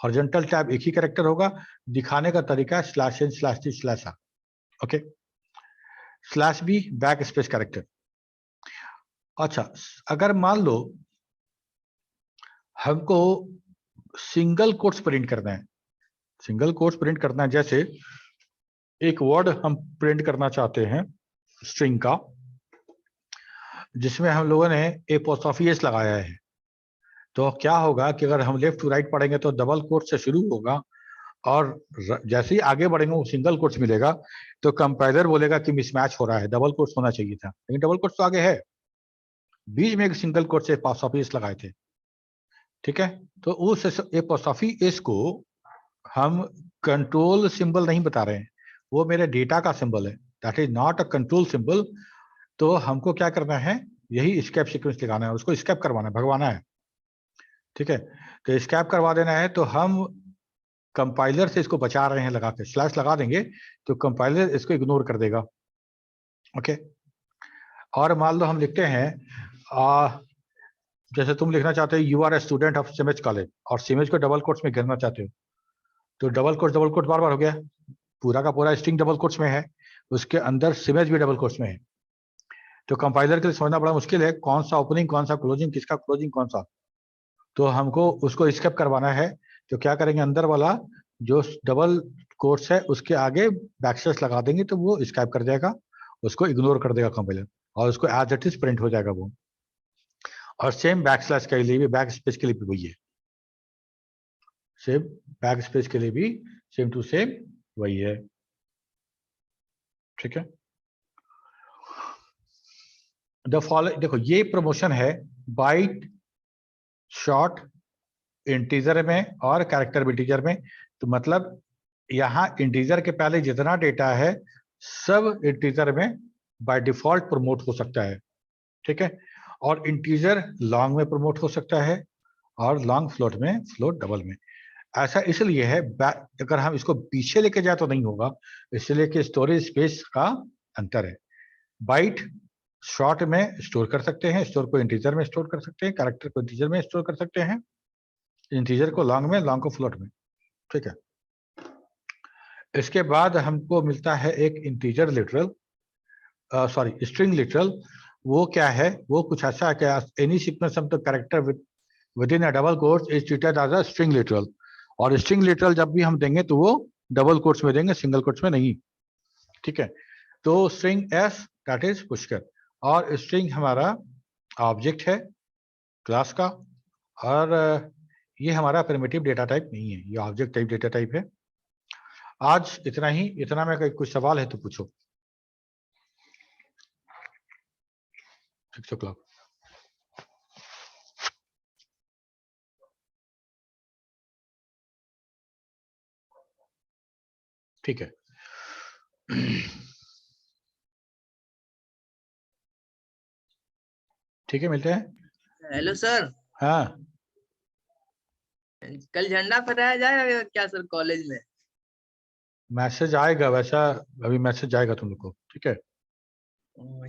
हॉरिजॉन्टल टैब एक ही कैरेक्टर होगा, दिखाने का तरीका slash n slash t slash r. Okay, slash b backspace character. अच्छा, अगर मान लो हमको सिंगल कोट्स प्रिंट करना है, सिंगल कोट्स प्रिंट करना है, जैसे एक वर्ड हम प्रिंट करना चाहते हैं स्ट्रिंग का, जिसमें हम लोगों ने एपोस्ट्रोफी एस लगाया है, तो क्या होगा कि अगर हम लेफ्ट टू राइट पढ़ेंगे तो डबल कोट से शुरू होगा, और जैसे ही आगे बढ़ेंगे वो सिंगल कोट्स मिलेगा, तो कंपाइलर बोलेगा कि मिसमैच हो रहा है, डबल कोट्स होना चाहिए था, लेकिन डबल कोट्स तो आगे है, बीच में एक सिंगल कोट से एपोस्ट्रोफी एस लगाए थे। ठीक है, तो उस एपोस्ट्रोफी एस को हम कंट्रोल सिंबल नहीं बता रहे हैं, वो मेरे डेटा का सिंबल है, that is not a control symbol. तो हमको क्या करना है, यही स्कैप सीक्वेंस लगाना है, उसको स्कैप करवाना है, भगवाना है। ठीक है, तो स्कैप करवा देना है, तो हम कंपाइलर से इसको बचा रहे हैं लगा के, स्लैश लगा देंगे तो कंपाइलर इसको इग्नोर कर देगा। ओके, और मान लो हम लिखते हैं जैसे तुम लिखना चाहते हो you are a student of CIMAGE college, और सिमेज को डबल कोट्स में घेरना चाहते हो, तो डबल कोट्स बार बार हो गया, पूरा का पूरा स्ट्रिंग डबल कोट्स में है, उसके अंदर सिमेज भी डबल कोट्स में है। तो कंपाइलर के लिए समझना बड़ा मुश्किल है कौन सा ओपनिंग कौन सा क्लोजिंग, किसका क्लोजिंग कौन सा, तो हमको उसको स्किप करवाना है। तो क्या करेंगे, अंदर वाला जो डबल कोट्स है उसके आगे बैकस्लैश लगा देंगे, तो वो स्किप कर जाएगा, उसको इग्नोर कर देगा कंपाइलर, और उसको एज इट इज प्रिंट हो जाएगा वो। और सेम बैकस्लैश के लिए भी, बैक स्पेस के लिए भी वही है, सेम बैक स्पेस के लिए भी सेम टू सेम वही है। ठीक है, द फॉलो, देखो ये प्रमोशन है बाइट शॉर्ट इंटीजर में और कैरेक्टर इंटीजर में, तो मतलब यहाँ इंटीजर के पहले जितना डेटा है सब इंटीजर में बाय डिफॉल्ट प्रमोट हो सकता है। ठीक है, और इंटीजर लॉन्ग में प्रमोट हो सकता है, और लॉन्ग फ्लोट में, फ्लोट डबल में। ऐसा इसलिए है, अगर हम इसको पीछे लेके जाए तो नहीं होगा, इसलिए कि स्टोरेज स्पेस का अंतर है। बाइट शॉर्ट में स्टोर कर सकते हैं, स्टोर को इंटीजर में स्टोर कर सकते हैं, कैरेक्टर को इंटीजर में स्टोर कर सकते हैं, इंटीजर को लॉन्ग में, लॉन्ग को फ्लोट में। ठीक है, इसके बाद हमको मिलता है एक integer literal, sorry string literal. वो क्या है, वो कुछ ऐसा है कि any sequence of the character within a double quotes is treated as a string literal, और स्ट्रिंग लिटरल जब भी हम देंगे तो वो डबल कोट्स में देंगे, सिंगल कोट्स में नहीं। ठीक है, तो string S that is Pushkar, और स्ट्रिंग हमारा ऑब्जेक्ट है क्लास का, और ये हमारा प्रिमिटिव डेटा टाइप नहीं है, ये ऑब्जेक्ट टाइप डेटा टाइप है। आज इतना ही, इतना में कुछ सवाल है तो पूछो। 6 o'clock। ठीक है, ठीक है, मिलते हैं। हेलो सर, हाँ, कल झंडा फहराया जाएगा क्या सर कॉलेज में? मैसेज आएगा वैसा, अभी मैसेज आएगा तुम लोग को, ठीक है।